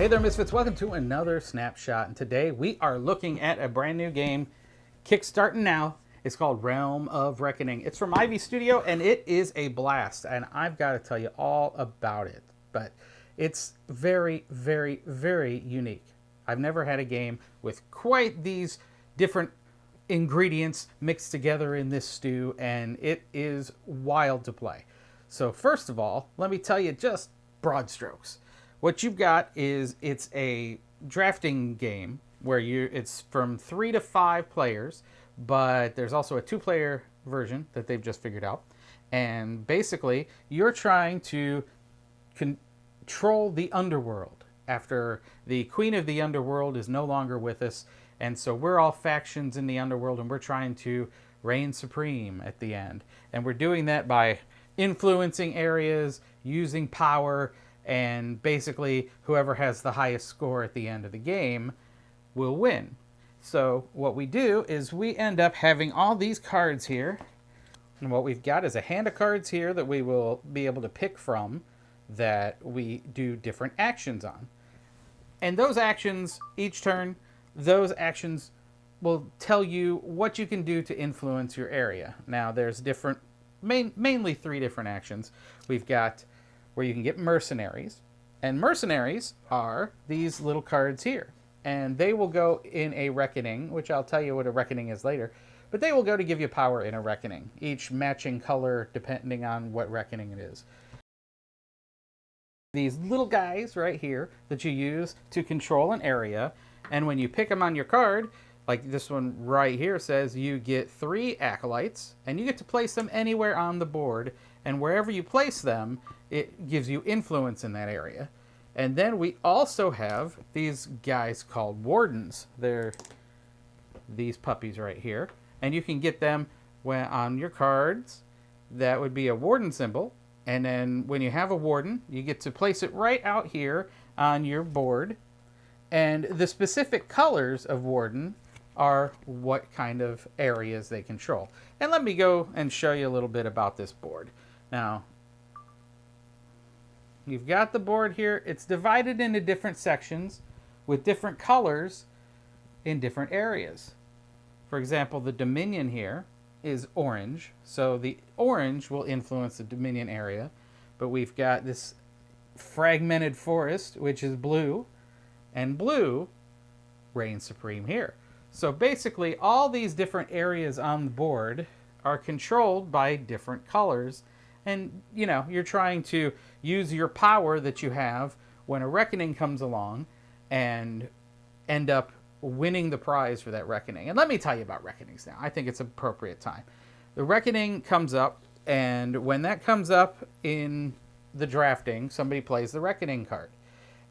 Hey there, Misfits. Welcome to another Snapshot. And today we are looking at a brand new game, kickstarting now. It's called Realm of Reckoning. It's from Ivy Studio, and it is a blast. And I've got to tell you all about it. But it's very, very, very unique. I've never had a game with quite these different ingredients mixed together in this stew, and it is wild to play. So first of all, let me tell you just broad strokes. What you've got is it's a drafting game where it's from 3 to 5 players, but there's also a 2-player version that they've just figured out. And basically, you're trying to control the underworld after the queen of the underworld is no longer with us. And so we're all factions in the underworld, and we're trying to reign supreme at the end. And we're doing that by influencing areas, using power, and basically whoever has the highest score at the end of the game will win. So what we do is we end up having all these cards here, and what we've got is a hand of cards here that we will be able to pick from that we do different actions on. And those actions, each turn, those actions will tell you what you can do to influence your area. Now there's mainly 3 different actions. We've got where you can get mercenaries. And mercenaries are these little cards here. And they will go in a reckoning, which I'll tell you what a reckoning is later. But they will go to give you power in a reckoning, each matching color depending on what reckoning it is. These little guys right here that you use to control an area. And when you pick them on your card, like this one right here says, you get 3 acolytes, and you get to place them anywhere on the board. And wherever you place them, it gives you influence in that area. And then we also have these guys called wardens. They're these puppies right here. And you can get them on your cards. That would be a warden symbol. And then when you have a warden, you get to place it right out here on your board. And the specific colors of warden are what kind of areas they control. And let me go and show you a little bit about this board. Now, you've got the board here. It's divided into different sections with different colors in different areas. For example, the Dominion here is orange. So the orange will influence the Dominion area. But we've got this fragmented forest, which is blue. And blue reigns supreme here. So basically, all these different areas on the board are controlled by different colors. And, you know, you're trying to use your power that you have when a reckoning comes along and end up winning the prize for that reckoning. And let me tell you about reckonings now. I think it's an appropriate time. The reckoning comes up, and when that comes up in the drafting, somebody plays the reckoning card.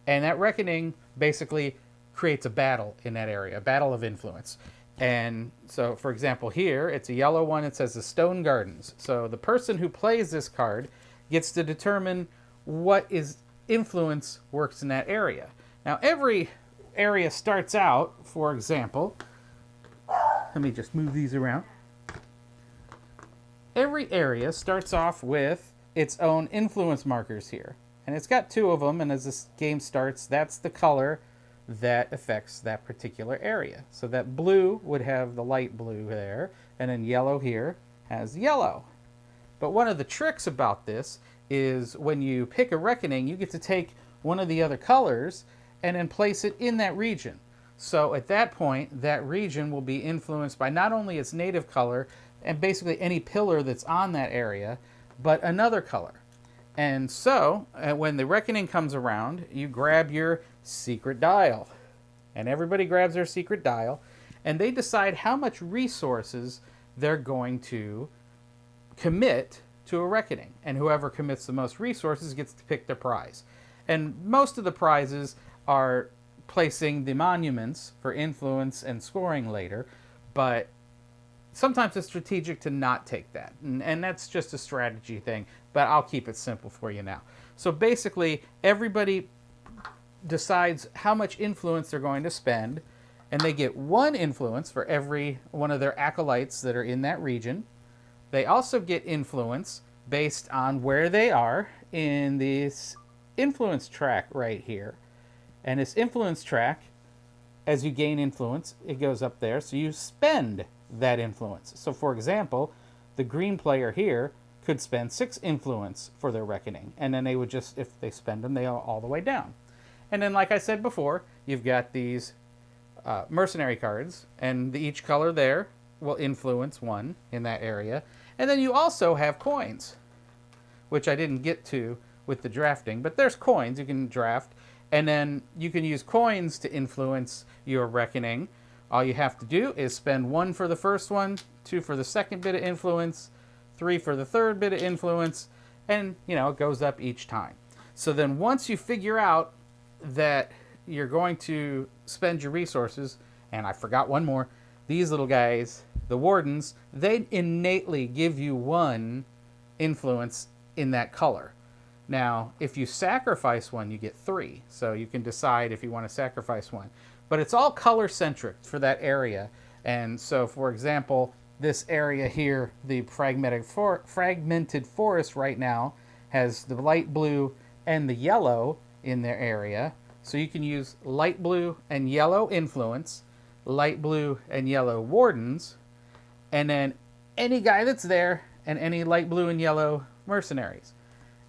And that reckoning basically creates a battle in that area, a battle of influence. And so, for example, here, it's a yellow one. It says the Stone Gardens. So the person who plays this card gets to determine what influence works in that area. Now, every area starts out, for example, let me just move these around. Every area starts off with its own influence markers here. And it's got 2 of them, and as this game starts, that's the color that affects that particular area. So that blue would have the light blue there, and then yellow here has yellow. But one of the tricks about this is when you pick a reckoning, you get to take one of the other colors and then place it in that region. So at that point, that region will be influenced by not only its native color and basically any pillar that's on that area, but another color. And so, when the reckoning comes around, you grab your secret dial. And everybody grabs their secret dial, and they decide how much resources they're going to commit to a reckoning. And whoever commits the most resources gets to pick their prize. And most of the prizes are placing the monuments for influence and scoring later, but sometimes it's strategic to not take that. And that's just a strategy thing, but I'll keep it simple for you now. So basically, everybody decides how much influence they're going to spend, and they get 1 influence for every one of their acolytes that are in that region. They also get influence based on where they are in this influence track right here. And this influence track, as you gain influence, it goes up there. So you spend that influence. So for example, the green player here could spend 6 influence for their reckoning. And then they would just, if they spend them, they are all the way down. And then, like I said before, you've got these mercenary cards, and each color there will influence 1 in that area. And then you also have coins, which I didn't get to with the drafting, but there's coins you can draft, and then you can use coins to influence your reckoning. All you have to do is spend 1 for the first one, 2 for the second bit of influence, 3 for the third bit of influence, and it goes up each time. So then once you figure out that you're going to spend your resources, and I forgot one more, these little guys, the wardens, they innately give you 1 influence in that color. Now, if you sacrifice 1, you get 3. So you can decide if you want to sacrifice 1. But it's all color centric for that area. And so, for example, this area here, the fragmented forest right now, has the light blue and the yellow in their area. So you can use light blue and yellow influence, light blue and yellow wardens, and then any guy that's there, and any light blue and yellow mercenaries.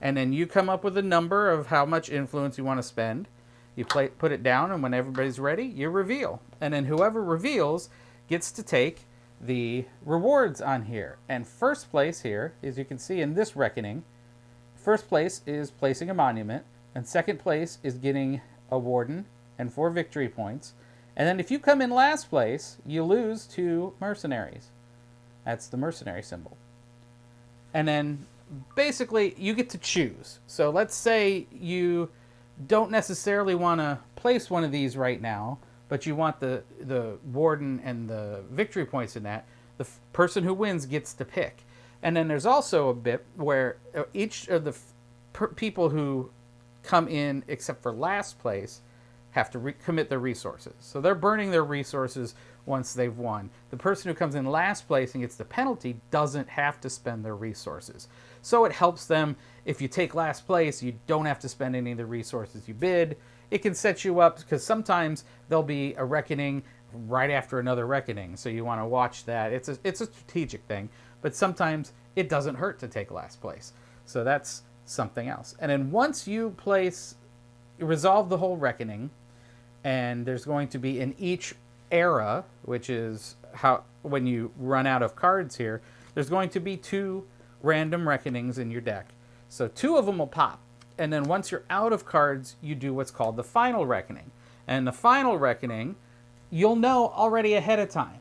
And then you come up with a number of how much influence you want to spend. You put it down, and when everybody's ready, you reveal. And then whoever reveals gets to take the rewards on here. And first place here, as you can see in this reckoning, first place is placing a monument, and second place is getting a warden and 4 victory points. And then if you come in last place, you lose 2 mercenaries. That's the mercenary symbol. And then basically you get to choose. So let's say you don't necessarily want to place one of these right now, but you want the warden and the victory points in that. The person who wins gets to pick. And then there's also a bit where each of the people who come in except for last place have to commit their resources. So they're burning their resources once they've won. The person who comes in last place and gets the penalty doesn't have to spend their resources. So it helps them. If you take last place, you don't have to spend any of the resources you bid. It can set you up, because sometimes there'll be a reckoning right after another reckoning. So you want to watch that. It's a strategic thing, but sometimes it doesn't hurt to take last place. So that's something else. And then once you resolve the whole reckoning, and there's going to be in each era, which is how when you run out of cards here, there's going to be 2 random reckonings in your deck. So 2 of them will pop. And then once you're out of cards, you do what's called the final reckoning. And the final reckoning, you'll know already ahead of time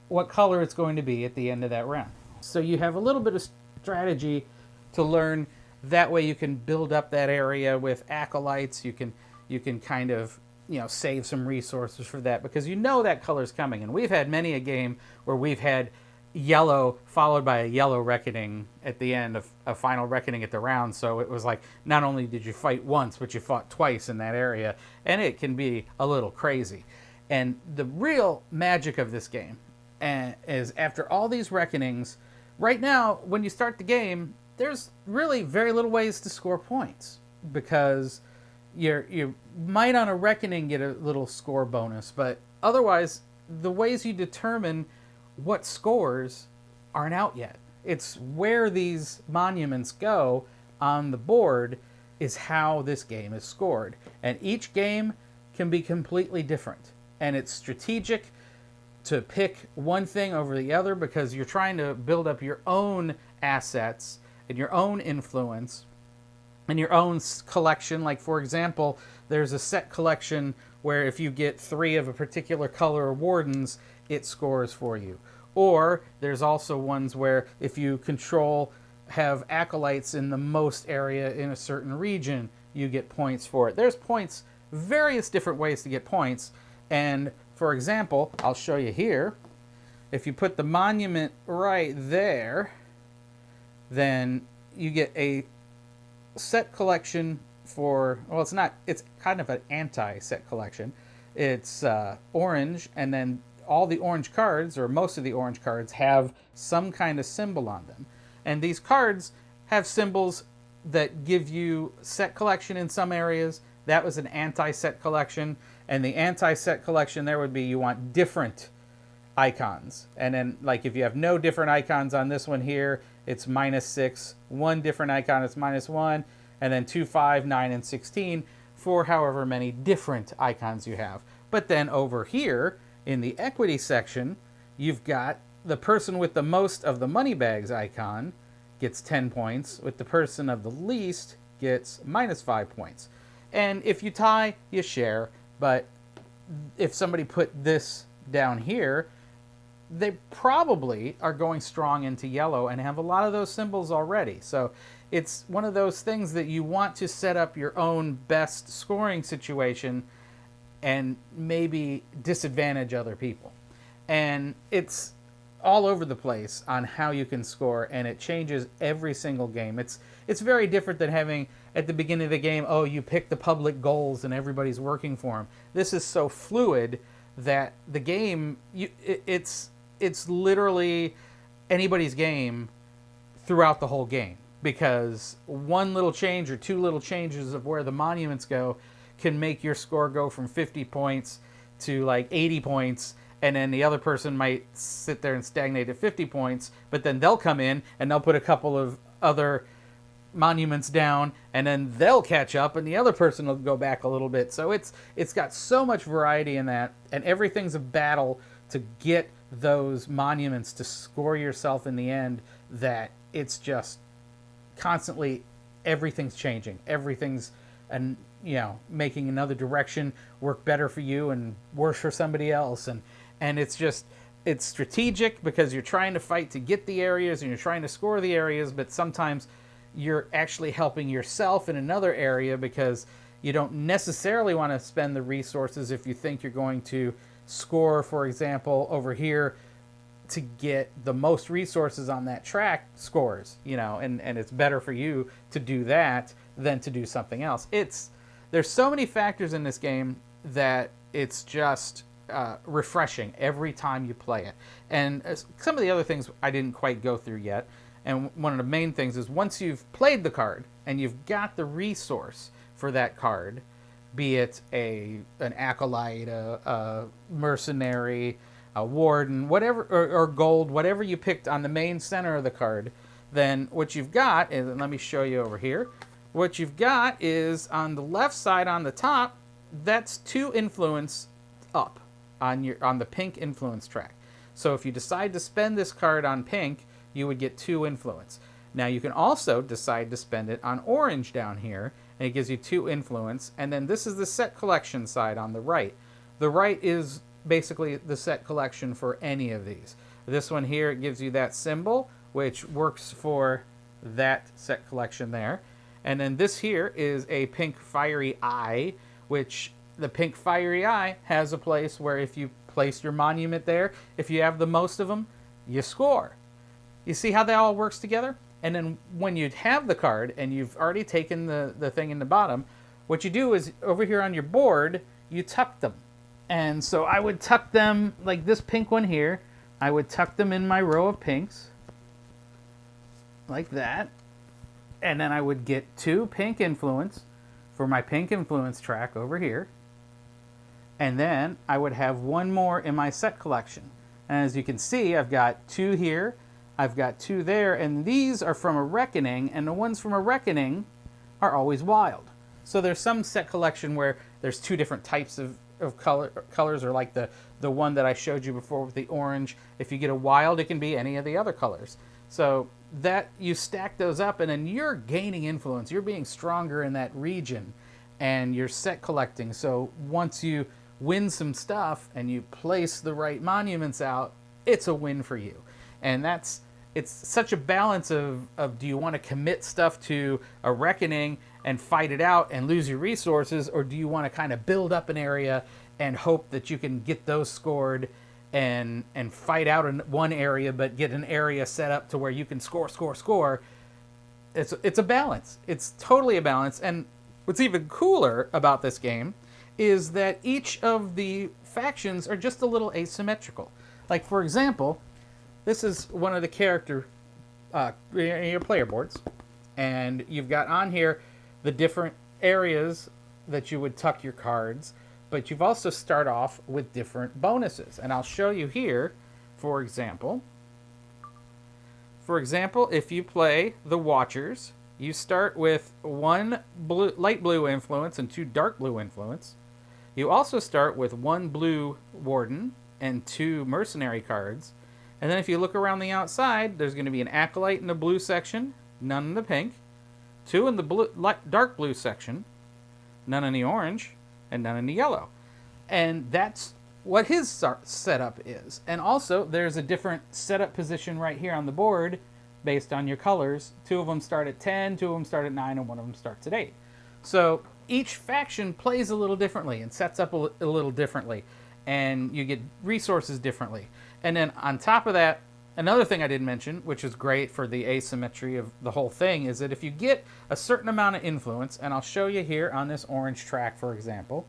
what color it's going to be at the end of that round. So you have a little bit of strategy to learn. That way you can build up that area with acolytes. You can kind of save some resources for that, because that color's coming. And we've had many a game where we've had yellow followed by a yellow reckoning at the end of a final reckoning at the round. So it was like, not only did you fight once, but you fought twice in that area, and it can be a little crazy. And the real magic of this game is after all these reckonings, right now when you start the game, there's really very little ways to score points, because you might on a reckoning get a little score bonus, but otherwise the ways you determine what scores aren't out yet. It's where these monuments go on the board is how this game is scored. And each game can be completely different. And it's strategic to pick one thing over the other, because you're trying to build up your own assets and your own influence and your own collection. Like, for example, there's a set collection where if you get 3 of a particular color of wardens, it scores for you. Or there's also ones where if you have acolytes in the most area in a certain region, you get points for it. There's points, various different ways to get points. And for example, I'll show you here. If you put the monument right there, then you get a set collection for, well, it's kind of an anti-set collection. It's orange, and then all the orange cards, or most of the orange cards, have some kind of symbol on them. And these cards have symbols that give you set collection in some areas. that was an anti-set collection. And the anti-set collection there would be you want different icons. And then like if you have no different icons on this one here, it's -6. One different icon is -1. And then 2, 5, 9, and 16 for however many different icons you have. But then over here in the equity section, you've got the person with the most of the money bags icon gets 10 points, with the person of the least gets -5 points. And if you tie, you share. But if somebody put this down here, they probably are going strong into yellow and have a lot of those symbols already. So it's one of those things that you want to set up your own best scoring situation and maybe disadvantage other people. And it's all over the place on how you can score, and it changes every single game. It's very different than having at the beginning of the game, oh, you pick the public goals and everybody's working for them. This is so fluid that the game, it's literally anybody's game throughout the whole game, because one little change or two little changes of where the monuments go can make your score go from 50 points to like 80 points, and then the other person might sit there and stagnate at 50 points, but then they'll come in and they'll put a couple of other monuments down, and then they'll catch up, and the other person will go back a little bit. So it's got so much variety in that, and everything's a battle to get those monuments to score yourself in the end, that it's just constantly, everything's changing. Everything's, and making another direction work better for you and worse for somebody else. And it's just, it's strategic because you're trying to fight to get the areas and you're trying to score the areas, but sometimes you're actually helping yourself in another area because you don't necessarily want to spend the resources if you think you're going to score, for example, over here to get the most resources on that track scores, and it's better for you to do that than to do something else. There's so many factors in this game that it's just refreshing every time you play it. And some of the other things I didn't quite go through yet, and one of the main things is once you've played the card and you've got the resource for that card, be it an acolyte, a mercenary, a warden, whatever, or gold, whatever you picked on the main center of the card, then what you've got is, and let me show you over here, what you've got is on the left side on the top, that's 2 influence up on the pink influence track. So if you decide to spend this card on pink, you would get 2 influence. Now you can also decide to spend it on orange down here, and it gives you 2 influence. And then this is the set collection side on the right. The right is basically the set collection for any of these. This one here, it gives you that symbol, which works for that set collection there. And then this here is a pink fiery eye, which the pink fiery eye has a place where if you place your monument there, if you have the most of them, you score. You see how that all works together? And then when you have the card and you've already taken the thing in the bottom, what you do is over here on your board, you tuck them. And so I would tuck them, like this pink one here, I would tuck them in my row of pinks, like that. And then I would get 2 pink influence for my pink influence track over here. And then I would have 1 more in my set collection. And as you can see, I've got 2 here, I've got 2 there, and these are from a reckoning, and the ones from a reckoning are always wild. So there's some set collection where there's 2 different types of colors, or like the one that I showed you before with the orange. If you get a wild, it can be any of the other colors. So that you stack those up, and then you're gaining influence. You're being stronger in that region, and you're set collecting. So once you win some stuff and you place the right monuments out, it's a win for you. And it's such a balance of do you want to commit stuff to a reckoning and fight it out and lose your resources, or do you want to kind of build up an area and hope that you can get those scored and fight out in one area but get an area set up to where you can score. It's a balance. It's totally a balance. And what's even cooler about this game is that each of the factions are just a little asymmetrical. Like, for example, this is one of the character your player boards, and you've got on here the different areas that you would tuck your cards, but you've also start off with different bonuses. And I'll show you here, for example. For example, if you play the Watchers, you start with 1 light blue influence and 2 dark blue influence. You also start with 1 blue Warden and 2 mercenary cards. And then if you look around the outside, there's going to be an Acolyte in the blue section, none in the pink, 2 in the dark blue section, none in the orange, and none in the yellow. And that's what his setup is. And also, there's a different setup position right here on the board based on your colors. 2 of them start at 10, 2 of them start at 9, and 1 of them starts at 8. So each faction plays a little differently and sets up a little differently, and you get resources differently. And then on top of that, another thing I didn't mention, which is great for the asymmetry of the whole thing, is that if you get a certain amount of influence, and I'll show you here on this orange track, for example,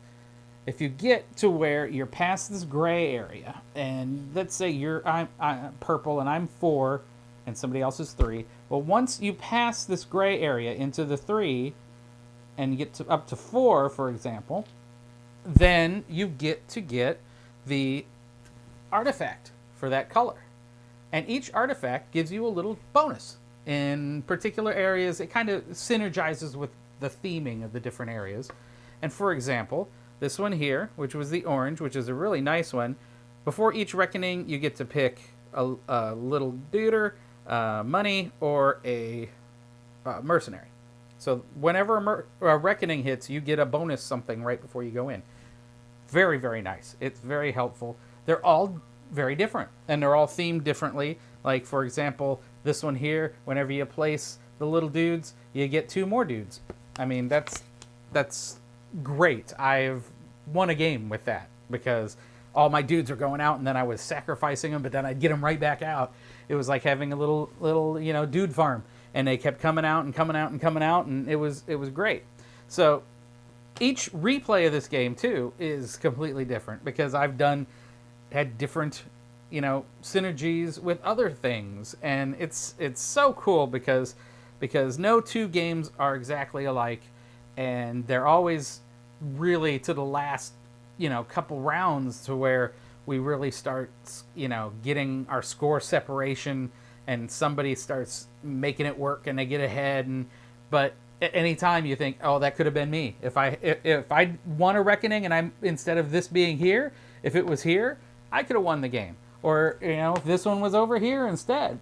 if you get to where you're past this gray area, and let's say I'm purple and I'm 4, and somebody else is 3, well, once you pass this gray area into the 3, and you get up to 4, for example, then you get to get the artifact for that color. And each artifact gives you a little bonus. In particular areas, it kind of synergizes with the theming of the different areas. And for example, this one here, which was the orange, which is a really nice one, before each reckoning, you get to pick a little deuter, money, or a mercenary. So whenever a reckoning hits, you get a bonus something right before you go in. Very, very nice. It's very helpful. They're all very different, and they're all themed differently. Like, for example, this one here, whenever you place the little dudes, you get 2 more dudes. I mean, that's great. I've won a game with that because all my dudes are going out, and then I was sacrificing them, but then I'd get them right back out. It was like having a little dude farm, and they kept coming out and coming out and coming out, and it was great. So each replay of this game too is completely different because I've had different synergies with other things, and it's so cool because no 2 games are exactly alike, and they're always really to the last couple rounds to where we really start getting our score separation, and somebody starts making it work and they get ahead. But at any time you think, oh, that could have been me if I won a reckoning, and I'm, instead of this being here, if it was here, I could have won the game. Or if this one was over here instead,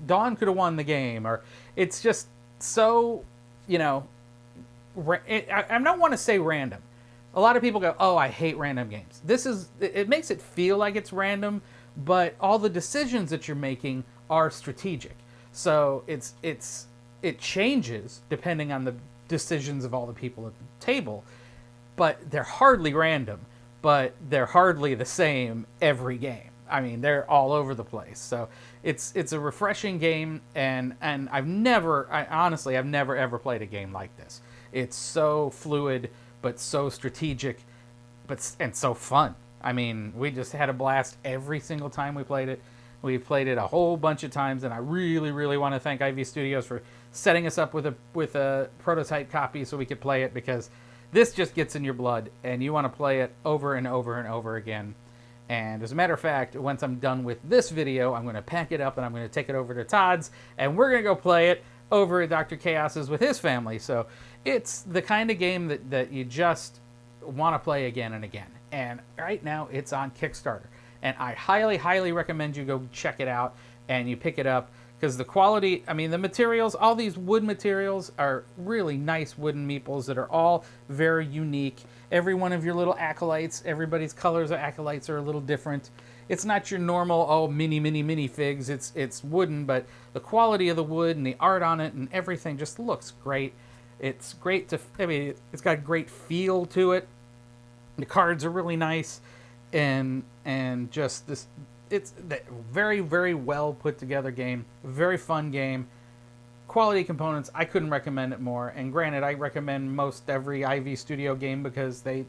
Dawn could have won the game. Or it's just so I don't want to say random. A lot of people go, oh, I hate random games. It makes it feel like it's random, but all the decisions that you're making are strategic. So it changes depending on the decisions of all the people at the table, but they're hardly random, but they're hardly the same every game. I mean, they're all over the place. So it's a refreshing game, and I've never ever played a game like this. It's so fluid, but so strategic, and so fun. I mean, we just had a blast every single time we played it. We played it a whole bunch of times, and I really, really want to thank Ivy Studios for setting us up with a prototype copy so we could play it, because this just gets in your blood, and you want to play it over and over and over again. And as a matter of fact, once I'm done with this video, I'm going to pack it up and I'm going to take it over to Todd's, and we're going to go play it over at Dr. Chaos's with his family. So it's the kind of game that you just want to play again and again. And right now it's on Kickstarter, and I highly, highly recommend you go check it out and you pick it up, because the quality, I mean, the materials, all these wood materials are really nice wooden meeples that are all very unique. Every one of your little acolytes, everybody's colors of acolytes are a little different. It's not your normal, mini figs. It's wooden, but the quality of the wood and the art on it and everything just looks great. It's great it's got a great feel to it. The cards are really nice, and just this, it's a very, very well put together game. Very fun game. Quality components, I couldn't recommend it more. And granted, I recommend most every IV Studio game because they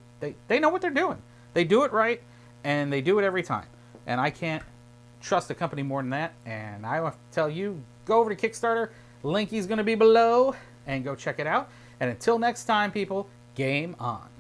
know what they're doing. They do it right, and they do it every time. And I can't trust a company more than that. And I want to tell you, go over to Kickstarter. Linky's going to be below, and go check it out. And until next time, people, Game on.